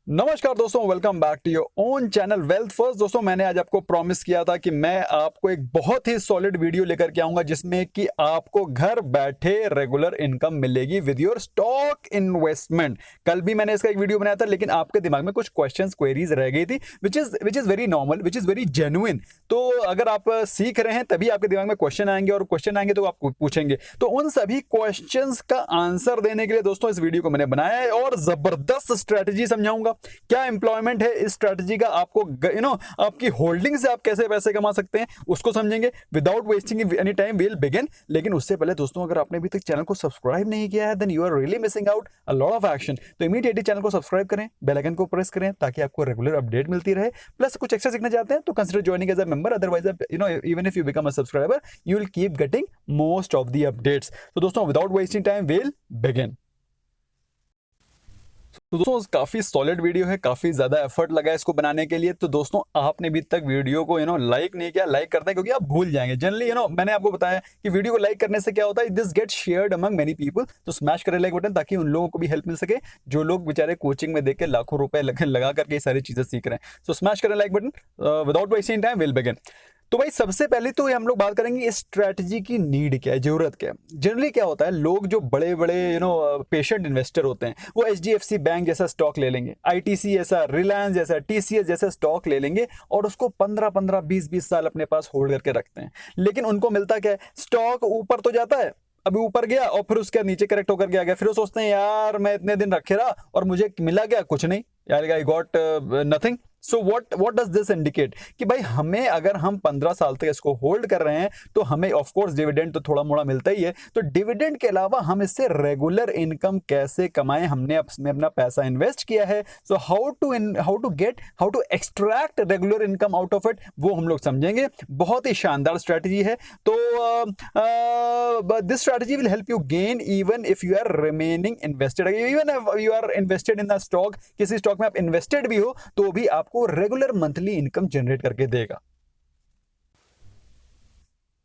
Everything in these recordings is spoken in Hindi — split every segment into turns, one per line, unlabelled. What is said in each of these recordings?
नमस्कार दोस्तों, welcome back to your own channel Wealth First. दोस्तों, मैंने आज आपको प्रॉमिस किया था कि मैं आपको एक बहुत ही सॉलिड वीडियो लेकर के आऊंगा जिसमें कि आपको घर बैठे रेगुलर इनकम मिलेगी विद योर स्टॉक इन्वेस्टमेंट। कल भी मैंने इसका एक वीडियो बनाया था, लेकिन आपके दिमाग में कुछ क्वेश्चंस क्वेरीज रह गई थी which is very normal, which is very genuine. तो अगर आप सीख रहे हैं तभी आपके दिमाग में क्वेश्चन आएंगे, और क्वेश्चन आएंगे तो आप पूछेंगे। तो उन सभी क्वेश्चंस का आंसर देने के लिए दोस्तों इस वीडियो को मैंने बनाया है और जबरदस्त स्ट्रेटजी समझाऊंगा। क्या एम्प्लॉयमेंट है इस स्ट्रेटजी का, आपको आपकी होल्डिंग से आप कैसे पैसे कमा सकते हैं उसको समझेंगे without wasting any time. Will begin. लेकिन उससे पहले दोस्तों, अगर आपने अभी तक चैनल को सब्सक्राइब नहीं किया है then you are really missing out a lot of action. तो इमीडिएटली चैनल को सब्सक्राइब करें, बेल आइकन को प्रेस करें ताकि आपको रेगुलर अपडेट मिलती रहे। प्लस कुछ एक्स्ट्रा सीखना चाहते हैं तो consider joining as a member, otherwise even if you become a subscriber you will keep getting most of the updates. तो दोस्तों, without wasting time will begin. तो दोस्तों, काफी सॉलिड वीडियो है, काफी ज्यादा एफर्ट लगा है इसको बनाने के लिए। तो दोस्तों, आपने अभी तक वीडियो को लाइक नहीं किया, लाइक करते हैं क्योंकि आप भूल जाएंगे जनरली। मैंने आपको बताया कि वीडियो को लाइक करने से क्या होता है, this get shared among many people. तो स्मैश करें लाइक बटन ताकि उन लोगों को भी हेल्प मिल सके जो लोग बेचारे कोचिंग में देख के लाखों रुपए लगा करके सारी चीजें सीख रहे हैं। सो स्मैश करें like button. Without wasting time will begin. तो भाई, सबसे पहले तो हम लोग बात करेंगे इस स्ट्रैटेजी की नीड क्या है, जरूरत क्या है। जनरली क्या होता है, लोग जो बड़े बड़े पेशेंट इन्वेस्टर होते हैं वो एचडीएफसी बैंक जैसा स्टॉक ले लेंगे, आईटीसी जैसा, रिलायंस जैसा, टीसीएस जैसा स्टॉक ले लेंगे और उसको 15-15, 20-20 साल अपने पास होल्ड करके रखते हैं। लेकिन उनको मिलता क्या है, स्टॉक ऊपर तो जाता है, अभी ऊपर गया और फिर उसके नीचे करेक्ट होकर के आ गया। फिर वो सोचते हैं यार मैं इतने दिन रखे रहा और मुझे मिला क्या, कुछ नहीं यार, I got nothing. So what does this indicate कि भाई हमें, अगर हम 15 साल तक इसको होल्ड कर रहे हैं तो हमें ऑफ कोर्स डिविडेंड तो थोड़ा मोड़ा मिलता ही है। तो डिविडेंड के अलावा हम इससे रेगुलर इनकम कैसे कमाएं, हमने अपना पैसा इन्वेस्ट किया है। So how to extract regular income out of it, वो हम लोग समझेंगे। बहुत ही शानदार स्ट्रेटजी है। तो this strategy will help you gain even if you are remaining invested. Even if you are invested in the stock, किसी स्टॉक में आप इन्वेस्टेड भी हो तो भी आपको रेगुलर मंथली इनकम जनरेट करके देगा।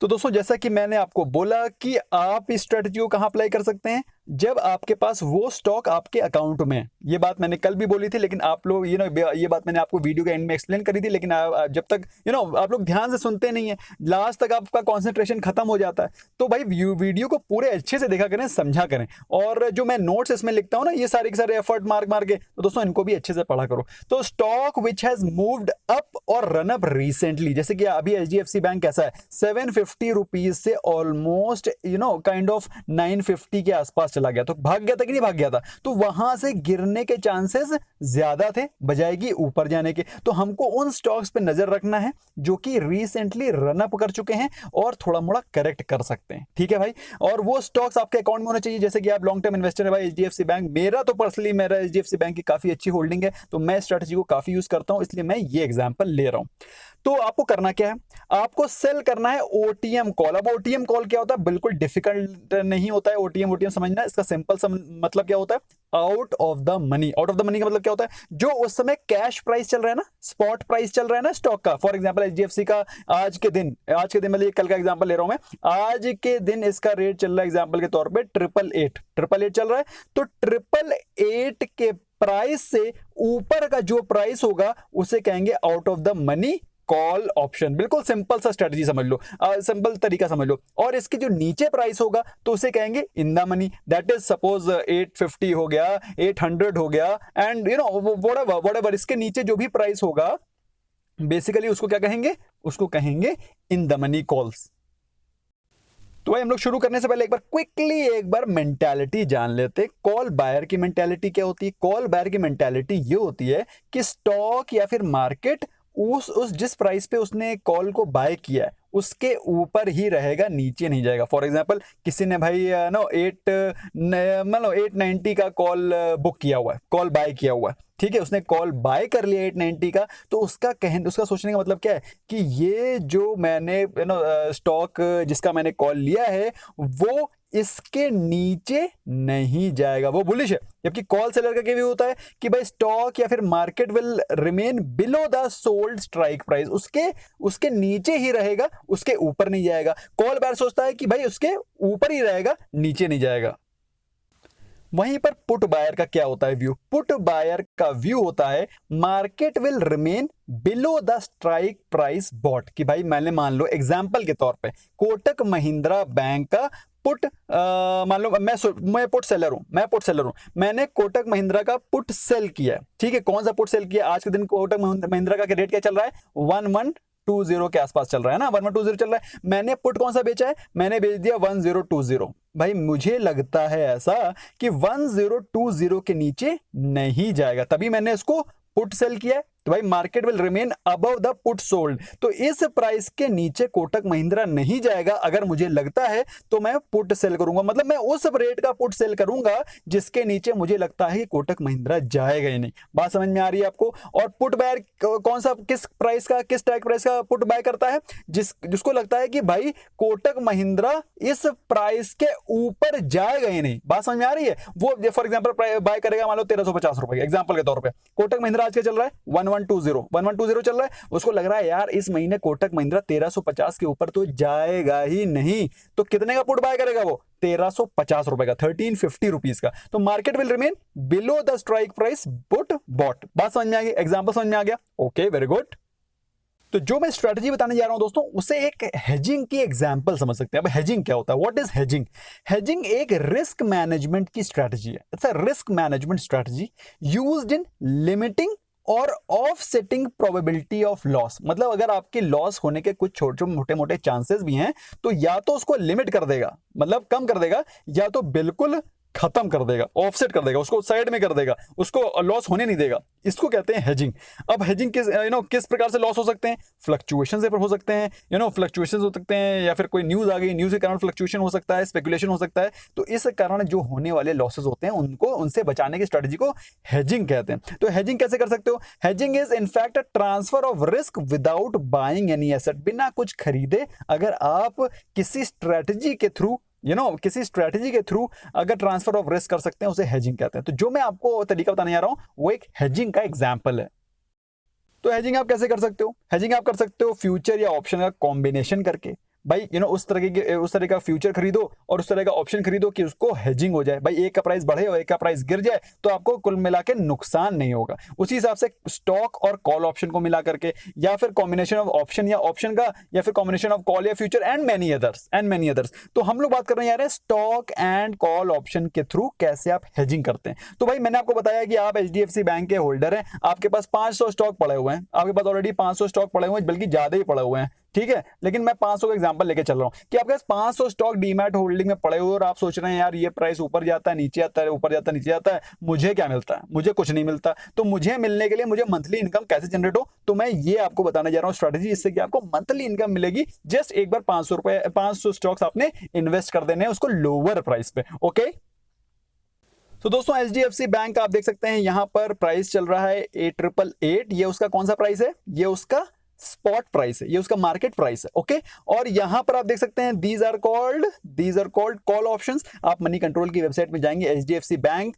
तो दोस्तों, जैसा कि मैंने आपको बोला कि आप इस स्ट्रेटजी को कहां अप्लाई कर सकते हैं, जब आपके पास वो स्टॉक आपके अकाउंट में है। ये बात मैंने कल भी बोली थी, लेकिन आप लोग ये बात मैंने आपको वीडियो के एंड में एक्सप्लेन करी थी, लेकिन जब तक आप लोग ध्यान से सुनते नहीं है, लास्ट तक आपका कंसंट्रेशन खत्म हो जाता है। तो भाई वीडियो को पूरे अच्छे से देखा करें, समझा करें। और जो मैं नोट्स इसमें लिखता हूं ना, ये सारे के सारे एफर्ट मार के, तो दोस्तों इनको भी अच्छे से पढ़ा करो। तो stock which has moved up और रन अप रिसेंटली, जैसे कि अभी एचडीएफसी बैंक कैसा है, 750 रुपीज से ऑलमोस्ट काइंड ऑफ 950 के आसपास चला गया। तो भाग गया था कि नहीं भाग गया था, तो वहां से गिरने के चांसेस ज्यादा थे बजाय कि ऊपर जाने के। तो हमको उन स्टॉक्स पे नजर रखना है जो कि रिसेंटली रन अप कर चुके हैं और थोड़ा मोड़ा करेक्ट कर सकते हैं। ठीक है भाई, और वो स्टॉक्स आपके अकाउंट में होने चाहिए। जैसे कि आप लॉन्ग टर्म इन्वेस्टर है भाई, एचडीएफसी बैंक, मेरा तो पर्सनली मेरा एचडीएफसी बैंक की काफी अच्छी होल्डिंग है, तो मैं स्ट्रेटजी को काफी यूज करता हूं, इसलिए मैं ये एग्जांपल ले रहा हूं। तो आपको करना क्या है, आपको सेल करना है ओटीएम कॉल। अब ओटीएम कॉल क्या होता है, बिल्कुल डिफिकल्ट नहीं होता है ओटीएम समझना। इसका सिंपल मतलब क्या होता है, out of the money. Out of the money का मतलब क्या होता है, जो उस समय कैश प्राइस चल रहा है ना, स्पॉट प्राइस चल रहा है ना स्टॉक का। फॉर एग्जांपल एचडीएफसी का आज के दिन मतलब कल का एग्जांपल ले रहा हूं मैं, आज के दिन इसका रेट चल रहा है एग्जांपल के तौर पे 888 चल रहा है। तो 888 के प्राइस से ऊपर का जो प्राइस होगा उसे कहेंगे out of the money call option. बिल्कुल सिंपल सा स्ट्रेटजी समझ लो, सिंपल तरीका समझ लो। और इसके जो नीचे प्राइस होगा तो उसे कहेंगे in the money. That is suppose 850 हो गया, 800 हो गया, एंड व्हाटएवर इसके नीचे जो भी प्राइस होगा बेसिकली उसको क्या कहेंगे, उसको कहेंगे इन द मनी कॉल्स। तो भाई, हम लोग शुरू करने से पहले एक बार मेंटालिटी जान लेते। कॉल बायर की मेंटालिटी क्या होती है। कॉल बायर की मेंटालिटी ये होती है कि स्टॉक या फिर मार्केट उस जिस प्राइस पे उसने कॉल को बाय किया है उसके ऊपर ही रहेगा, नीचे नहीं जाएगा। फॉर एग्जांपल, किसी ने भाई 890 का कॉल बुक किया हुआ है, कॉल बाय किया हुआ है, ठीक है, उसने कॉल बाय कर लिया 890 का। तो उसका सोचने का मतलब क्या है कि ये जो मैंने स्टॉक जिसका मैंने कॉल लिया है वो इसके नीचे नहीं जाएगा, वो बुलिश है। जबकि कॉल सेलर का क्या व्यू होता है कि भाई स्टॉक या फिर market will remain below the sold strike price, उसके नीचे ही रहेगा, उसके ऊपर नहीं जाएगा। कॉल बायर सोचता है कि भाई उसके ऊपर ही रहेगा, नीचे नहीं जाएगा। वहीं पर पुट बायर का क्या होता है व्यू? पुट बायर का व्यू होता है market will remain below the strike price bought, कि भाई मैंने मान लो एग्जांपल के तौर पे कोटक महिंद्रा बैंक का पुट, मान लो मैं पुट सेलर हूं, मैंने कोटक महिंद्रा का पुट सेल किया है, ठीक है। कौन सा पुट सेल किया? आज के दिन कोटक महिंद्रा का रेट क्या चल रहा है? 1120 के आसपास चल रहा है ना, 1120 चल रहा है। मैंने पुट कौन सा बेचा है? मैंने बेच दिया 1020। भाई मुझे लगता है ऐसा कि 1020 के नीचे नहीं जाएगा, तभी मैंने इसको पुट सेल किया है। तो भाई market will remain above the put sold, तो इस प्राइस के नीचे कोटक महिंद्रा नहीं जाएगा। अगर मुझे लगता है तो मैं पुट सेल करूंगा, मतलब मैं उस रेट का पुट सेल करूंगा जिसके नीचे मुझे लगता है कि कोटक महिंद्रा जाएगा ही नहीं। बात समझ में आ रही है आपको? और पुट बायर कौन सा, किस प्राइस का, किस स्ट्राइक प्राइस का पुट बाय करता है? जिसको लगता है कि भाई कोटक महिंद्रा इस प्राइस के ऊपर जाएगा ही नहीं। बात समझ में आ रही है? वो फॉर एग्जांपल बाय करेगा मान लो 1350 रुपए, एग्जांपल के तौर पे। कोटक महिंद्रा आज क्या चल रहा है? 1120 चल रहा है। उसको लग रहा है यार इस महीने कोटक महिंद्रा 1350 के ऊपर तो जाएगा ही नहीं, तो कितने का पुट बाय करेगा वो? 1350 रुपए का, 1350 रुपीज का। तो market will remain below the strike price put bought. बात समझ में आ गई? एग्जांपल समझ में आ गया? Okay, very good. तो जो मैं स्ट्रेटजी बताने जा रहा हूं दोस्तों, उसे एक हेजिंग की एग्जांपल समझ सकते हैं। अब हेजिंग क्या होता है? What is hedging? हेजिंग एक रिस्क मैनेजमेंट की स्ट्रेटजी है। It's a risk management strategy used in limiting और ऑफसेटिंग प्रोबेबिलिटी ऑफ लॉस। मतलब अगर आपके लॉस होने के कुछ छोटे मोटे मोटे चांसेस भी हैं, तो या तो उसको लिमिट कर देगा, मतलब कम कर देगा, या तो बिल्कुल खत्म कर देगा, ऑफसेट कर देगा, उसको साइड में कर देगा, उसको लॉस होने नहीं देगा। इसको कहते हैं हेजिंग। अब हेजिंग किस प्रकार से लॉस हो सकते हैं? फ्लक्चुएशन से हो सकते हैं, फ्लक्चुएशन हो सकते हैं, या फिर कोई न्यूज आ गई, न्यूज के कारण फ्लक्चुएशन हो सकता है, स्पेकुलेशन हो सकता है। तो इस कारण जो होने वाले लॉसेस होते हैं उनसे बचाने की स्ट्रेटजी को हेजिंग कहते हैं। तो हेजिंग कैसे कर सकते हो? Hedging is in fact a transfer of risk without buying any asset. बिना कुछ खरीदे अगर आप किसी स्ट्रेटजी के थ्रू किसी स्ट्रेटजी के थ्रू अगर ट्रांसफर ऑफ रिस्क कर सकते हैं, उसे हेजिंग कहते हैं। तो जो मैं आपको तरीका बताने जा रहा हूं वो एक हेजिंग का एग्जांपल है। तो हेजिंग आप कैसे कर सकते हो? हेजिंग आप कर सकते हो फ्यूचर या ऑप्शन का कॉम्बिनेशन करके। भाई उस तरह का फ्यूचर खरीदो और उस तरह का ऑप्शन खरीदो कि उसको हेजिंग हो जाए। भाई एक का प्राइस बढ़े और एक का प्राइस गिर जाए तो आपको कुल मिला के नुकसान नहीं होगा। उसी हिसाब से स्टॉक और कॉल ऑप्शन को मिला करके, या फिर कॉम्बिनेशन ऑफ ऑप्शन या ऑप्शन का, या फिर कॉम्बिनेशन ऑफ कॉल या फ्यूचर एंड मेनी अदर्स। तो हम लोग बात कर रहे हैं स्टॉक एंड कॉल ऑप्शन के थ्रू कैसे आप हेजिंग करते हैं। तो भाई मैंने आपको बताया कि आप HDFC बैंक के होल्डर हैं, आपके पास 500 स्टॉक पड़े हुए हैं, आपके पास ऑलरेडी 500 स्टॉक पड़े हुए हैं, बल्कि ज्यादा ही पड़े हुए हैं, ठीक है। लेकिन मैं 500 का एग्जांपल लेके चल रहा हूं कि आपके पास 500 स्टॉक डीमैट होल्डिंग में पड़े हुए और आप सोच रहे हैं यार ये प्राइस ऊपर जाता है नीचे आता है, ऊपर जाता है नीचे आता है, मुझे क्या मिलता है? मुझे कुछ नहीं मिलता। तो मुझे मिलने के लिए मुझे मंथली इनकम कैसे जनरेट हो, तो मैं ये आपको बताने जा रहा हूं स्ट्रेटजी, जिससे कि आपको मंथली इनकम मिलेगी। जस्ट एक बार 500 स्टॉक्स आपने इन्वेस्ट कर देने उसको लोअर प्राइस पे। ओके, तो दोस्तों HDFC बैंक आप देख सकते हैं यहां पर प्राइस चल रहा है 8888। ये उसका कौन सा प्राइस है? ये उसका स्पॉट प्राइस है, ये उसका मार्केट प्राइस है। ओके, और यहां पर आप देख सकते हैं these are called call options. आप मनी कंट्रोल की वेबसाइट में जाएंगे, HDFC बैंक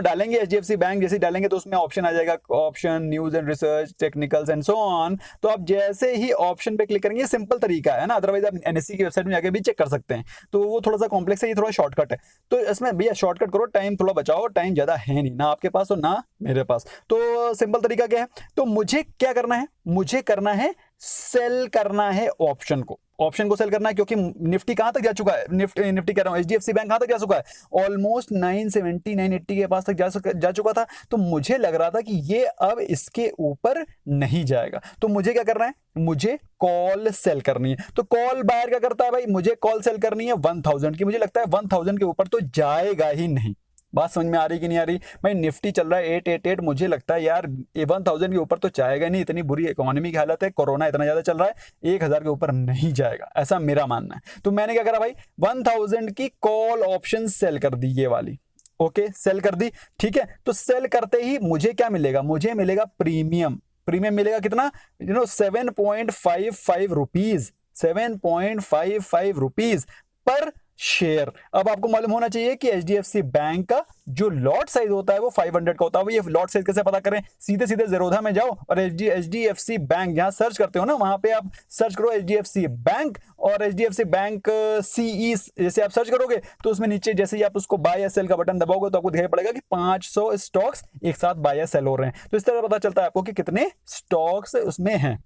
डालेंगे, HDFC बैंक जैसे डालेंगे तो उसमें ऑप्शन आ जाएगा, option news and research, technicals and so on. तो आप जैसे ही ऑप्शन पे क्लिक करेंगे, सिंपल तरीका है ना, अदरवाइज आप NSE की वेबसाइट में जाकर भी चेक कर सकते हैं। तो वो थोड़ा सा कॉम्प्लेक्स है, ये थोड़ा शॉर्टकट है। तो इसमें भैया शॉर्टकट करो, टाइम थोड़ा बचाओ, टाइम ज्यादा है नहीं ना आपके पास और ना मेरे पास। तो सिंपल तरीका क्या है? तो मुझे क्या करना है? मुझे करना है सेल करना है ऑप्शन को सेल करना है, क्योंकि निफ्टी कहां तक जा चुका है? निफ्टी कह रहा हूं, HDFC बैंक कहां तक जा चुका है? ऑलमोस्ट 970 980 के पास तक जा चुका था। तो मुझे लग रहा था कि ये अब इसके ऊपर नहीं जाएगा। तो मुझे क्या करना है? मुझे कॉल सेल करनी है। तो कॉल बायर क्या करता है भाई? मुझे कॉल सेल करनी है 1000 की। मुझे लगता है 1000 के ऊपर तो जाएगा ही नहीं। बात समझ में आ रही कि नहीं आ रही? भाई निफ्टी चल रहा है 888, मुझे लगता है यार 1000 के ऊपर तो जाएगा नहीं, इतनी बुरी इकोनॉमी की हालत है, कोरोना इतना ज्यादा चल रहा है, 1000 के ऊपर नहीं जाएगा, ऐसा मेरा मानना है। तो मैंने क्या करा भाई? 1000 की कॉल ऑप्शन सेल कर दी, ये वाली। ओके, सेल कर दी, ठीक है। तो सेल करते ही मुझे क्या मिलेगा? मुझे मिलेगा प्रीमियम मिलेगा कितना? 7.55 रुपीज, 7.55 रुपीज पर शेयर। अब आपको मालूम होना चाहिए कि एचडीएफसी बैंक का जो लॉट साइज होता है वो 500 का होता है। ये लॉट साइज कैसे पता करें? सीधे सीधे जेरोधा में जाओ और एचडीएफसी बैंक जहां सर्च करते हो ना, वहां पे आप सर्च करो एचडीएफसी बैंक और एचडीएफसी बैंक सीई। जैसे आप सर्च करोगे तो उसमें नीचे जैसे ही आप उसको बाय या सेल का बटन दबाओगे तो आपको दिखाई पड़ेगा कि 500 स्टॉक्स एक साथ बाय या सेल हो रहे हैं। तो इस तरह पता चलता है आपको कि कितने स्टॉक्स उसमें हैं।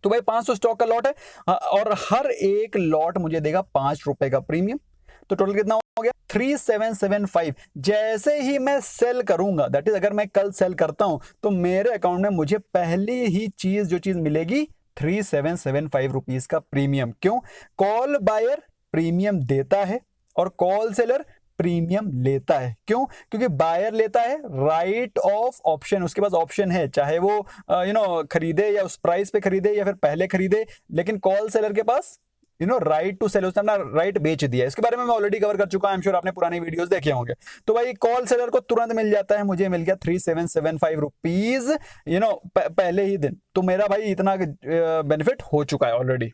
तो भाई 500 स्टॉक का लॉट है और हर एक लॉट मुझे देगा 5 रुपए का प्रीमियम। तो टोटल कितना हो गया? 3775। जैसे ही मैं सेल करूंगा, दैट इज अगर मैं कल सेल करता हूं तो मेरे अकाउंट में मुझे पहली ही जो चीज मिलेगी 3775 रुपीज का प्रीमियम। क्यों? कॉल बायर प्रीमियम देता है और कॉल सेलर प्रीमियम लेता है। क्यों? क्योंकि बायर लेता है राइट ऑफ ऑप्शन, उसके पास ऑप्शन है, चाहे वो खरीदे या उस प्राइस पे खरीदे या फिर पहले खरीदे, लेकिन कॉल सेलर के पास राइट टू सेल, उसने अपना राइट बेच दिया। इसके बारे में मैं ऑलरेडी कवर कर चुका हूं, आई एम श्योर आपने पुरानी वीडियोस देखे होंगे। तो भाई कॉल सेलर को तुरंत मिल जाता है, मुझे मिल गया 3775 रुपीज पहले ही दिन। तो मेरा भाई इतना बेनिफिट हो चुका है ऑलरेडी।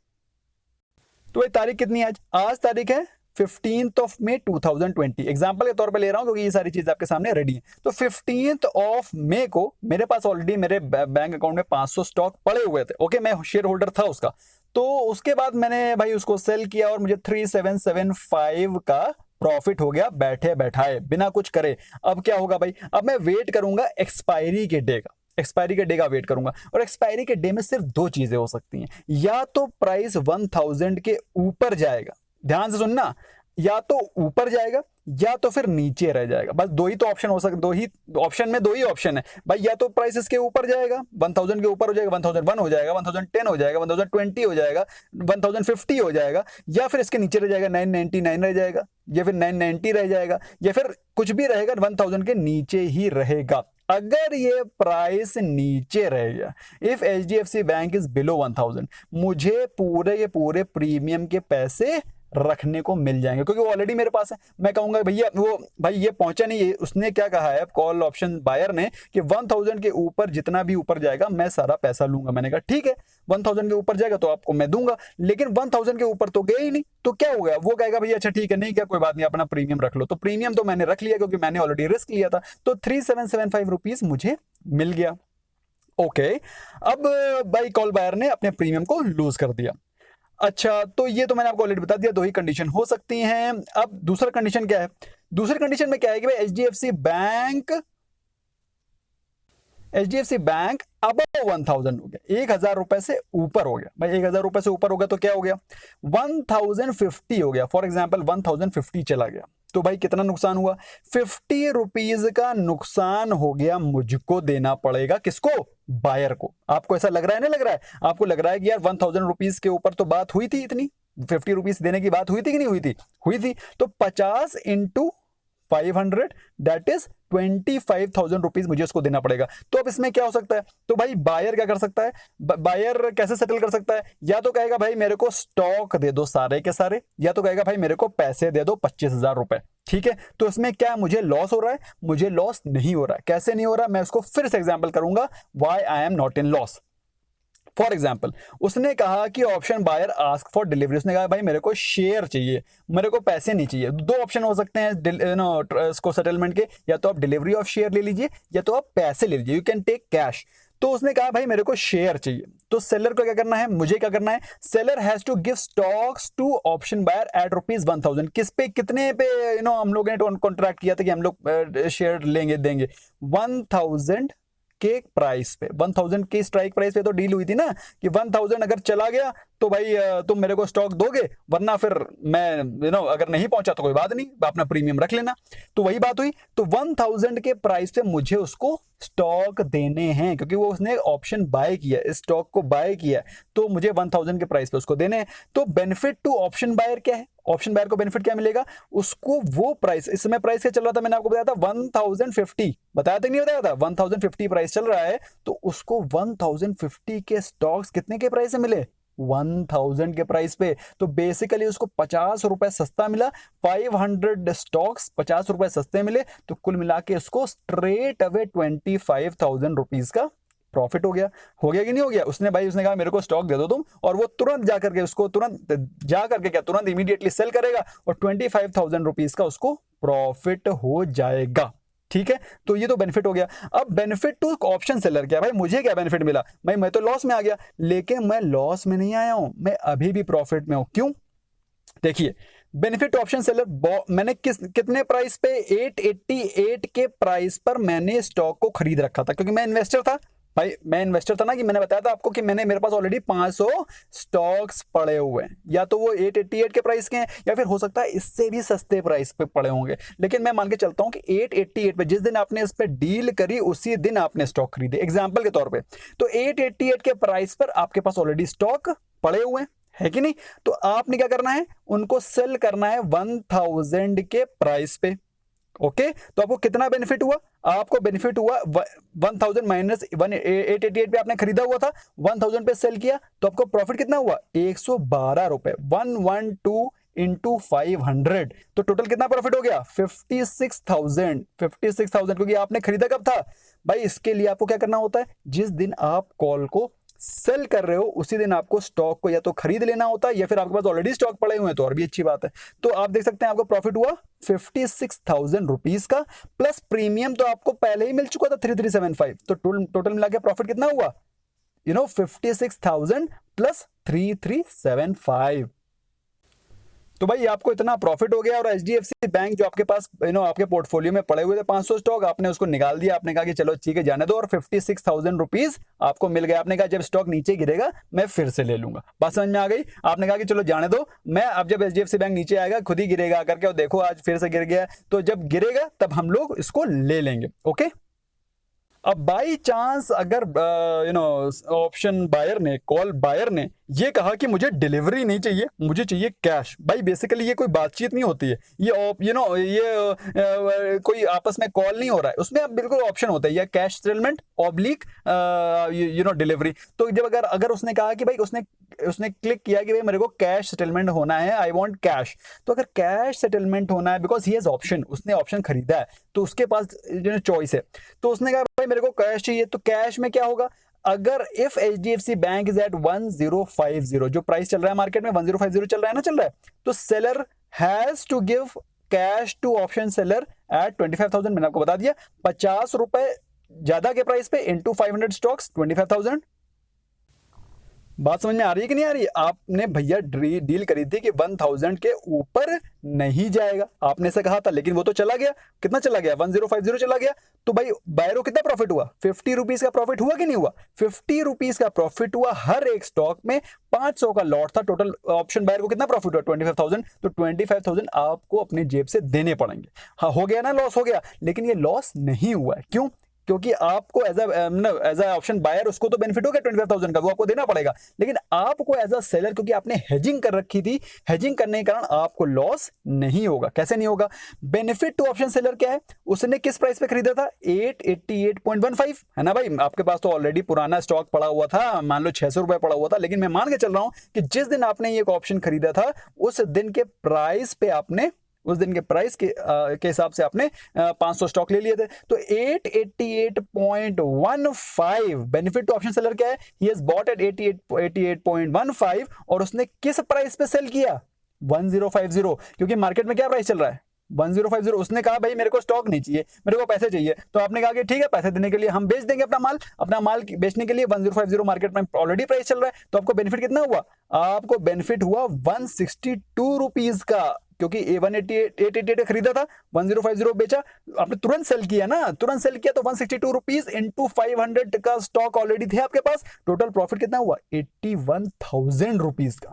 तो भाई तारीख कितनी है आज? आज तारीख है 15 मई 2020। एग्जाम्पल के तौर पे ले रहा हूं क्योंकि ये सारी चीज आपके सामने रेडी है। तो 15 मई को मेरे पास ऑलरेडी मेरे बैंक अकाउंट में 500 स्टॉक पड़े हुए थे। ओके, मैं शेयर होल्डर था उसका। तो उसके बाद मैंने भाई उसको सेल किया और मुझे 3775 का प्रॉफिट हो गया बैठे बैठाए, बिना कुछ करे। अब क्या होगा भाई? अब मैं वेट करूंगा एक्सपायरी के डे का। एक्सपायरी के डे का वेट करूंगा और एक्सपायरी के डे में सिर्फ दो चीजें हो सकती हैं, या तो प्राइस 1000 के ऊपर जाएगा, ध्यान से सुनना, या तो ऊपर जाएगा या तो फिर नीचे रह जाएगा। बस दो ही तो ऑप्शन हो सकते, दो ही ऑप्शन में दो ही ऑप्शन है भाई। या तो प्राइस इसके ऊपर जाएगा, 1000 के ऊपर हो जाएगा, 1001 हो जाएगा, 1010 हो जाएगा, 1020 हो जाएगा, 1050 हो जाएगा, या फिर इसके नीचे रह जाएगा, 999 रह जाएगा, या फिर 990 रह जाएगा, या फिर कुछ भी रहेगा 1000 के नीचे ही रहेगा। अगर ये प्राइस नीचे रहेगा, if HDFC bank is below 1000, मुझे पूरे के पूरे प्रीमियम के पैसे रखने को मिल जाएंगे, क्योंकि वो ऑलरेडी मेरे पास है। मैं कहूंगा भैया वो भाई ये पहुंचा नहीं है, उसने क्या कहा है कॉल ऑप्शन बायर ने कि 1000 के ऊपर जितना भी ऊपर जाएगा मैं सारा पैसा लूंगा। मैंने कहा ठीक है, 1000 के ऊपर जाएगा तो आपको मैं दूंगा, लेकिन 1000 के ऊपर तो गया ही नहीं। तो क्या हो गया? वो कहेगा भैया अच्छा ठीक है, नहीं क्या, कोई बात नहीं, अपना प्रीमियम रख लो। तो प्रीमियम तो मैंने रख लिया क्योंकि मैंने ऑलरेडी रिस्क लिया था। तो 3775 रुपीज मुझे मिल गया। ओके, अब भाई कॉल बायर ने अपने प्रीमियम को लूज कर दिया। अच्छा, तो ये तो मैंने आपको ऑलरेडी बता दिया, दो ही कंडीशन हो सकती हैं। अब दूसरा कंडीशन क्या है? दूसरी कंडीशन में क्या है कि भाई एचडीएफसी बैंक अबव 1000 हो गया, 1000 रुपए से ऊपर हो गया। भाई 1000 रुपए से ऊपर हो गया तो क्या हो गया? 1050 हो गया। फॉर एग्जाम्पल 1050 चला गया तो भाई कितना नुकसान हुआ? 50 रुपीज का नुकसान हो गया, मुझको देना पड़ेगा। किसको? बायर को। आपको ऐसा लग रहा है? नहीं लग रहा है? आपको लग रहा है कि यार 1000 रुपीज के ऊपर तो बात हुई थी, इतनी 50 रुपीज देने की बात हुई थी कि नहीं हुई थी? हुई थी। तो 50 इंटू 500 दैट इज 25,000 रुपीज मुझे उसको देना पड़ेगा। तो अब इसमें क्या हो सकता है? तो भाई बायर क्या कर सकता है? बायर कैसे सेटल कर सकता है? या तो कहेगा भाई मेरे को स्टॉक दे दो सारे के सारे, या तो कहेगा भाई मेरे को पैसे दे दो 25,000 रुपए। ठीक है, तो इसमें क्या मुझे लॉस हो रहा है? मुझे लॉस नहीं हो रहा है। कैसे नहीं हो रहा? मैं उसको फिर से एग्जाम्पल करूंगा, why I am not in loss. For example उसने कहा कि option buyer ask for delivery, उसने कहा भाई मेरे को शेयर चाहिए, मेरे को पैसे नहीं चाहिए। दो ऑप्शन हो सकते हैं इसको सेटलमेंट के, या तो आप डिलीवरी ऑफ शेयर ले लीजिए या तो आप पैसे ले लीजिए, यू कैन टेक कैश। तो उसने कहा भाई मेरे को शेयर चाहिए। तो सेलर को क्या करना है? मुझे क्या करना है? Seller has to give stocks to option buyer at ₹1000। किस पे, कितने पे हम लोगों ने कॉन्ट्रैक्ट किया था कि हम लोग शेयर लेंगे देंगे? 1000 के प्राइस पे, 1000 की स्ट्राइक प्राइस पे तो डील हुई थी ना कि 1000 अगर चला गया तो भाई तुम मेरे को स्टॉक दोगे, वरना फिर मैं अगर नहीं पहुंचा तो कोई बात नहीं, अपना प्रीमियम रख लेना। तो वही बात हुई। तो 1000 के प्राइस पे मुझे उसको स्टॉक देने हैं, क्योंकि वो उसने ऑप्शन बाय किया, इस स्टॉक को बाय किया, तो मुझे 1000 के प्राइस पे उसको देने हैं। तो बेनिफिट टू ऑप्शन बायर क्या है? ऑप्शन बायर को बेनिफिट क्या मिलेगा? उसको वो प्राइस, इस समय प्राइस क्या चल रहा था? मैंने आपको बताया था 1050, बताया था नहीं बताया था? 1050 प्राइस चल रहा है, तो उसको 1050 के स्टॉक्स कितने के प्राइस से मिले? 1000 के प्राइस पे। तो बेसिकली उसको 50 रुपए सस्ता मिला, 500 स्टॉक्स 50 रुपए सस्ते मिले, तो कुल मिला के उसको स्ट्रेट अवे 25,000 रुपीज का प्रॉफिट हो गया कि नहीं हो गया। उसने कहा मेरे को स्टॉक दे दो तुम, और वो तुरंत जा करके उसको तुरंत इमीडिएटली सेल करेगा और 25,000 रुपीज का उसको प्रॉफिट हो जाएगा। ठीक है, तो ये तो बेनिफिट हो गया। अब बेनिफिट टू ऑप्शन सेलर क्या है भाई, मुझे क्या बेनिफिट मिला भाई, मैं तो लॉस में आ गया, लेकिन मैं लॉस में नहीं आया हूं, मैं अभी भी प्रॉफिट में हूं। क्यों? देखिए, बेनिफिट ऑप्शन सेलर मैंने कितने प्राइस पे, 888 के प्राइस पर मैंने स्टॉक को खरीद रखा था, क्योंकि मैं इन्वेस्टर था भाई। मैं इन्वेस्टर था ना, कि मैंने बताया था आपको कि मेरे पास ऑलरेडी 500 स्टॉक्स पड़े हुए हैं, या तो वो 888 के प्राइस के हैं, या फिर हो सकता है इससे भी सस्ते प्राइस पे पड़े होंगे, लेकिन मैं मान के चलता हूं कि 888 पे जिस दिन आपने इस पे डील करी उसी दिन आपने स्टॉक खरीदे, एग्जाम्पल के तौर पे। तो 888 के प्राइस पर आपके पास ऑलरेडी स्टॉक पड़े हुए हैं, है कि नहीं? तो आपने क्या करना है, उनको सेल करना है 1000 के प्राइस पे। ओके, तो आपको कितना बेनिफिट हुआ? आपको बेनिफिट हुआ 1000 माइनस 888 पे आपने खरीदा हुआ था, 1000 पे सेल किया, तो आपको प्रॉफिट कितना हुआ? 112 रुपए। 112 इंटू 500, तो टोटल कितना प्रॉफिट हो गया? 56,000, क्योंकि आपने खरीदा कब था भाई? इसके लिए आपको क्या करना होता है, जिस दिन आप कॉल को सेल कर रहे हो उसी दिन आपको स्टॉक को या तो खरीद लेना होता है, या फिर आपके पास ऑलरेडी स्टॉक पड़े हुए हैं तो और भी अच्छी बात है। तो आप देख सकते हैं आपको प्रॉफिट हुआ 56,000 रुपीज का, प्लस प्रीमियम तो आपको पहले ही मिल चुका था 3375, तो टोटल मिला के प्रॉफिट कितना हुआ? 56,000 प्लस 3375। तो भाई आपको इतना प्रॉफिट हो गया, और एचडीएफसी बैंक जो आपके पास आपके पोर्टफोलियो में पड़े हुए थे 500 स्टॉक, आपने उसको निकाल दिया, आपने कहा कि चलो ठीक है जाने दो, और 56,000 रुपीज आपको मिल गया। आपने कहा जब स्टॉक नीचे गिरेगा मैं फिर से ले लूंगा। बात समझ में आ गई? आपने कहा कि चलो जाने दो, मैं अब जब एचडीएफसी बैंक नीचे आएगा खुद ही गिरेगा करके, और देखो आज फिर से गिर गया, तो जब गिरेगा तब हम लोग इसको ले लेंगे। ओके, अब बाई चांस अगर ऑप्शन बायर ने, कॉल बायर ने ये कहा कि मुझे डिलीवरी नहीं चाहिए, मुझे चाहिए कैश, भाई बेसिकली ये कोई बातचीत नहीं होती है, ये कोई आपस में कॉल नहीं हो रहा है, उसमें अब बिल्कुल ऑप्शन होता है या कैश सेटलमेंट ऑब्लिक डिलीवरी। तो जब अगर उसने कहा कि भाई उसने क्लिक किया कि भाई मेरे को कैश सेटलमेंट होना है, आई वांट कैश, तो अगर कैश सेटलमेंट होना है, बिकॉज ही हैज ऑप्शन, उसने ऑप्शन खरीदा है तो उसके पास चॉइस है, तो उसने कहा भाई मेरे को कैश चाहिए, तो कैश में क्या होगा? अगर if HDFC bank is at 1050, जो प्राइस चल रहा है मार्केट में 1050 चल रहा है ना, चल रहा है, तो seller has to give cash to option seller at 25,000। मैंने आपको बता दिया 50 रुपए ज्यादा के प्राइस पे इंटू 500 स्टॉक्स 25,000। बात समझ में आ रही है कि नहीं आ रही? आपने भैया डील करी थी कि 1000 के ऊपर नहीं जाएगा, आपने से कहा था, लेकिन वो तो चला गया। कितना चला गया? 1050 चला गया। तो भाई बायर को कितना प्रॉफिट हुआ? 50 रुपीज का प्रॉफिट हुआ कि नहीं हुआ? 50 रुपीज का प्रॉफिट हुआ। हर एक स्टॉक में 500 का लॉट था। टोटल ऑप्शन बायर को कितना प्रॉफिट हुआ? 25,000। तो 25,000 आपको अपने जेब से देने पड़ेंगे। हाँ, हो गया ना, लॉस हो गया, लेकिन ये लॉस नहीं हुआ है। क्यों? क्योंकि आपको एज अ ऑप्शन बायर उसको तो बेनिफिट हो गया 25,000 का, वो आपको देना पड़ेगा, लेकिन आपको एज अ सेलर, क्योंकि आपने हेजिंग कर रखी थी, हेजिंग करने के कारण आपको लॉस नहीं होगा। कैसे नहीं होगा? बेनिफिट टू ऑप्शन सेलर क्या है? उसने किस प्राइस पे खरीदा था? 888.15, है ना भाई? आपके पास तो ऑलरेडी पुराना स्टॉक पड़ा हुआ था, मान लो 600 रुपए पड़ा हुआ था, लेकिन मैं मान के चल रहा हूं कि जिस दिन आपने ये ऑप्शन खरीदा था उस दिन के प्राइस पे आपने, उस दिन के प्राइस के हिसाब से आपने 500 स्टॉक ले लिए थे। तो 888.15 बेनिफिट टू ऑप्शन सेलर क्या है? ही हैज बॉट एट 88.15, और उसने किस प्राइस पे सेल किया? 1050, क्योंकि मार्केट में क्या प्राइस चल रहा है? 1050। उसने कहा भाई मेरे को स्टॉक नहीं चाहिए, मेरे को पैसे चाहिए, तो आपने कहा कि ठीक है, पैसे देने के लिए हम बेच देंगे अपना माल बेचने के लिए 1050 मार्केट में ऑलरेडी प्राइस चल रहा है। तो आपको बेनिफिट कितना हुआ? आपको बेनिफिट हुआ 162 रुपीज का, क्योंकि 888 खरीदा था, 1050 बेचा, आपने तुरंत सेल किया ना, तुरंत सेल किया, तो 162 रुपीज इंटू 500 का स्टॉक ऑलरेडी थे आपके पास। टोटल प्रॉफिट कितना हुआ? 81,000 रुपीज का।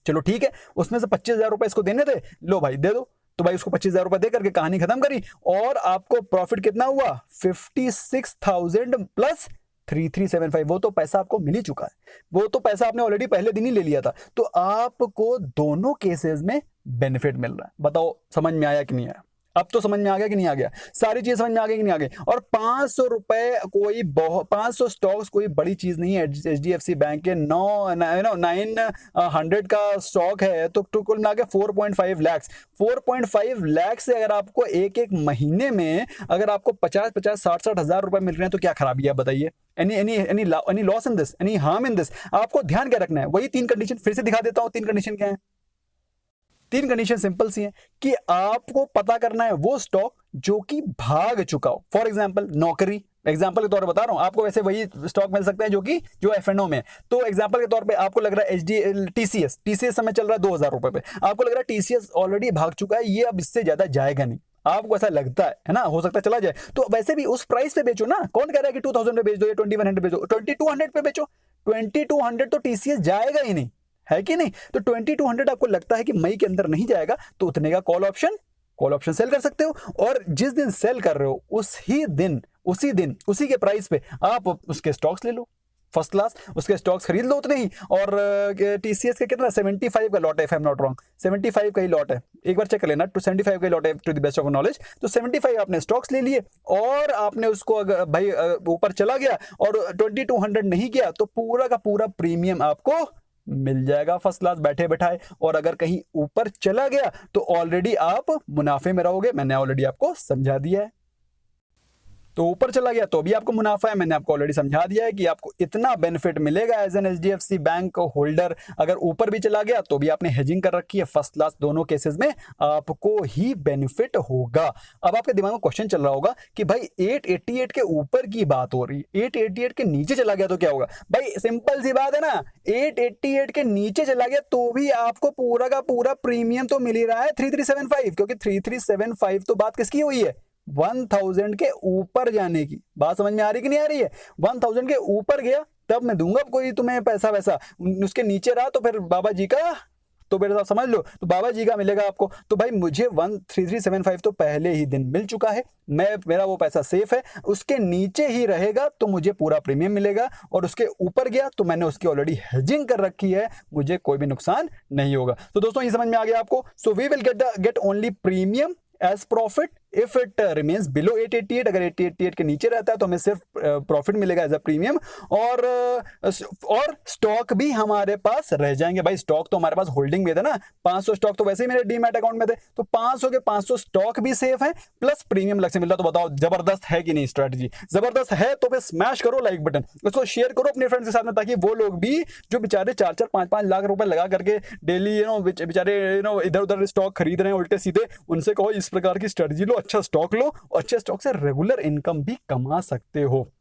चलो ठीक है, उसमें से 25,000 रुपए इसको देने थे, लो भाई दे दो। तो भाई उसको 25,000 रुपए दे करके कहानी खत्म करी, और आपको प्रॉफिट कितना हुआ? 56,000 प्लस 3375। वो तो पैसा आपको मिल ही चुका है, वो तो पैसा आपने ऑलरेडी पहले दिन ही ले लिया था। तो आपको दोनों केसेस में बेनिफिट मिल रहा है। बताओ समझ में आया कि नहीं आया? अब तो समझ में आ गया कि नहीं आ गया, सारी चीज समझ में आ गई कि नहीं आ गई। और 500 रुपए कोई 500 स्टॉक्स कोई बड़ी चीज नहीं है। HDFC बैंक के 900 का स्टॉक है तो कुल मिला के 4.5 लाख 4.5 लाख से अगर आपको एक एक महीने में अगर आपको 50-50 60-60 हजार रुपए मिल रहे हैं तो क्या खराबी है बताइए। Any loss in this, any harm in this? आपको ध्यान क्या रखना है, वही 3 कंडीशन फिर से दिखा देता हूं। 3 कंडीशन क्या है? 3 कंडीशन सिंपल सी है कि आपको पता करना है वो स्टॉक जो कि भाग चुका हो। फॉर एग्जांपल नौकरी, एग्जांपल के तौर पर बता रहा हूं आपको, वैसे वही स्टॉक मिल सकता है जो F&O में है। तो एग्जांपल के तौर पे आपको लग रहा है TCS समय चल रहा है 2000 रुपए पे, आपको लग रहा है TCS ऑलरेडी भाग चुका है, ये अब इससे ज्यादा जाएगा नहीं, आपको ऐसा लगता है ना, हो सकता है चला जाए, तो वैसे भी उस प्राइस पे बेचो ना। कौन कह रहा है कि 2000 पे बेच दो या 2100 पे बेचो, 2200 पे बेचो। 2200 तो TCS जाएगा ही नहीं, है कि नहीं? तो 2200 आपको लगता है कि मई के अंदर नहीं जाएगा तो उतने का कॉल ऑप्शन सेल कर सकते हो। और जिस दिन सेल कर रहे हो उसी के प्राइस पे आप उसके स्टॉक्स ले लो, फर्स्ट क्लास उसके स्टॉक्स खरीद लो उतने ही। और TCS के कितना 75 का लॉट है, if I am not wrong 75 का ही लॉट है, एक बार चेक कर लेना, 75 का लॉट है to the best of knowledge. तो 75 आपने स्टॉक्स ले लिए और आपने उसको अगर भाई ऊपर चला गया और 2200 नहीं गया तो पूरा का पूरा प्रीमियम आपको मिल जाएगा फर्स्ट क्लास बैठे बैठाए। और अगर कहीं ऊपर चला गया तो ऑलरेडी आप मुनाफे में रहोगे, मैंने ऑलरेडी आपको समझा दिया है। तो ऊपर चला गया तो भी आपको मुनाफा है, मैंने आपको ऑलरेडी समझा दिया है कि आपको इतना बेनिफिट मिलेगा as an HDFC bank holder. अगर ऊपर भी चला गया तो भी आपने हेजिंग कर रखी है, फर्स्ट क्लास दोनों केसेस में आपको ही बेनिफिट होगा। अब आपके दिमाग में क्वेश्चन चल रहा होगा कि भाई 888 के ऊपर की बात हो रही है, 888 के नीचे चला गया तो क्या होगा? भाई सिंपल सी बात है ना, 888 के नीचे चला गया तो भी आपको पूरा का पूरा प्रीमियम तो मिल ही रहा है 3375, क्योंकि 3375 तो बात किसकी हुई है? 1000 के ऊपर जाने की। बात समझ में आ रही कि नहीं आ रही है? 1000 के ऊपर गया तब मैं दूंगा कोई तुम्हें पैसा वैसा, उसके नीचे रहा तो फिर बाबा जी का, तो मेरे साथ समझ लो, तो बाबा जी का मिलेगा आपको। तो भाई मुझे 13375 तो पहले ही दिन मिल चुका है, मेरा वो पैसा सेफ है, उसके नीचे ही रहेगा तो मुझे पूरा प्रीमियम मिलेगा। और उसके ऊपर गया तो मैंने उसकी ऑलरेडी हेजिंग कर रखी है, मुझे कोई भी नुकसान नहीं होगा। तो दोस्तों ये समझ में आ गया आपको? So we will get only premium as profit if it remains below 888। अगर 888 के नीचे रहता है तो हमें सिर्फ प्रॉफिट मिलेगा एज अ प्रीमियम। और स्टॉक भी हमारे पास रह जाएंगे। भाई स्टॉक तो हमारे पास होल्डिंग में थे ना, 500 स्टॉक तो वैसे ही मेरे डीमैट अकाउंट में थे, तो 500 के 500 स्टॉक भी सेफ है प्लस प्रीमियम अलग से मिल रहा। तो बताओ जबरदस्त है कि नहीं? स्ट्रेटजी जबरदस्त है तो फिर स्मैश करो लाइक बटन, उसको शेयर करो अपने फ्रेंड्स के साथ में, ताकि वो लोग भी जो बेचारे 4-4 5-5 लाख रुपए लगा करके डेली बेचारे इधर उधर स्टॉक खरीद रहे हैं उल्टे सीधे, उनसे कहो इस प्रकार की स्ट्रेटजी लो, अच्छा स्टॉक लो, अच्छे स्टॉक से रेगुलर इनकम भी कमा सकते हो।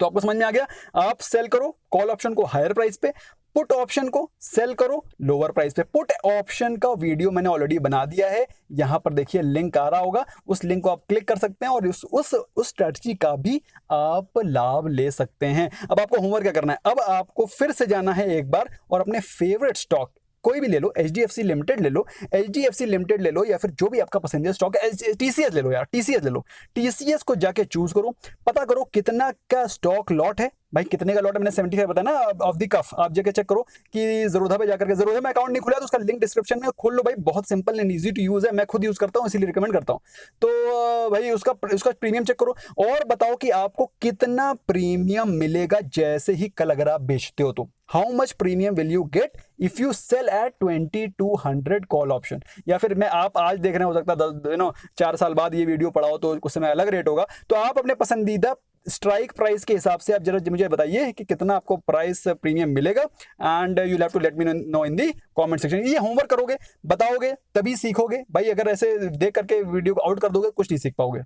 तो आपको समझ में आ गया? आप सेल करो कॉल ऑप्शन को हायर प्राइस पे, पुट ऑप्शन को सेल करो लोअर प्राइस पे। पुट ऑप्शन का वीडियो मैंने ऑलरेडी बना दिया है, यहां पर देखिए लिंक आ रहा होगा, उस लिंक को आप क्लिक कर सकते हैं और उस स्ट्रेटजी का भी आप लाभ ले सकते हैं। अब आपको होमवर्क क्या करना है? अब आपको फिर से जाना है एक बार और अपने फेवरेट स्टॉक कोई भी ले लो, HDFC लिमिटेड ले लो, HDFC लिमिटेड ले लो, या फिर जो भी आपका पसंदीदा स्टॉक है, TCS ले लो यार, TCS ले लो। TCS को जाके चूज करो, पता करो कितना का स्टॉक लॉट है। भाई कितने का लॉट है मैंने 75 बताया ना ऑफ द कफ, आप जाके चेक करो कि ज़रूरत पे जाकर के, ज़रूरत में अकाउंट नहीं खुला तो उसका लिंक डिस्क्रिप्शन में खोल लो। भाई बहुत simple and easy to use है, मैं खुद यूज करता हूँ इसीलिए रिकमेंड करता हूँ। तो भाई उसका प्रीमियम चेक करो और बताओ कि आपको कितना प्रीमियम मिलेगा जैसे ही कल अगर आप बेचते हो तो। How much premium will you get if you sell at 2200 call option? या फिर मैं आप आज देख रहे हो सकता है 4 साल बाद ये वीडियो पड़ा हो तो उस समय अलग रेट होगा। तो आप अपने पसंदीदा स्ट्राइक प्राइस के हिसाब से आप जरा मुझे बताइए कि कितना आपको प्राइस प्रीमियम मिलेगा, and you have to let me know in the comment section. ये होमवर्क करोगे, बताओगे, तभी सीखोगे। भाई अगर ऐसे देख करके वीडियो को आउट कर दोगे कुछ नहीं सीख पाओगे।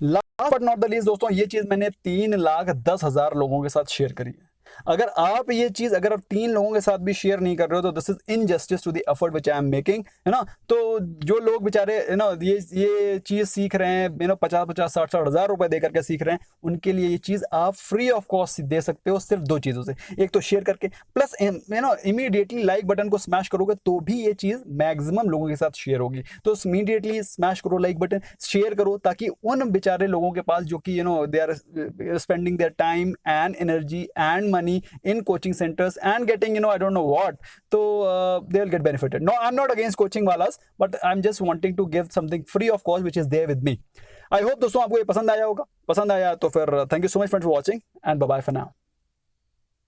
Last but not the least दोस्तों, ये चीज मैंने 3,10,000 लोगों के साथ शेयर करी है। अगर आप ये चीज अगर आप 3 लोगों के साथ भी शेयर नहीं कर रहे हो तो this is injustice to the effort which I am making, है ना। तो जो लोग बेचारे ये चीज सीख रहे हैं 50-50 60-60 हजार रुपए दे करके सीख रहे हैं, उनके लिए ये चीज आप फ्री ऑफ कॉस्ट दे सकते हो सिर्फ 2 चीजों से। एक तो शेयर करके, प्लस इमीडिएटली लाइक बटन को स्मैश करोगे तो भी ये चीज मैक्सिमम लोगों के साथ शेयर होगी। तो इमीडिएटली स्मैश करो लाइक बटन, शेयर करो, ताकि उन बेचारे लोगों के पास जो कि they are spending their time and energy and money in coaching centers and getting, I don't know what, so they will get benefited. No, I'm not against coaching walas, but I'm just wanting to give something free of cost which is there with me. I hope दोस्तों आपको ये पसंद आया होगा. पसंद आया तो फिर thank you so much friends for watching and bye bye for now.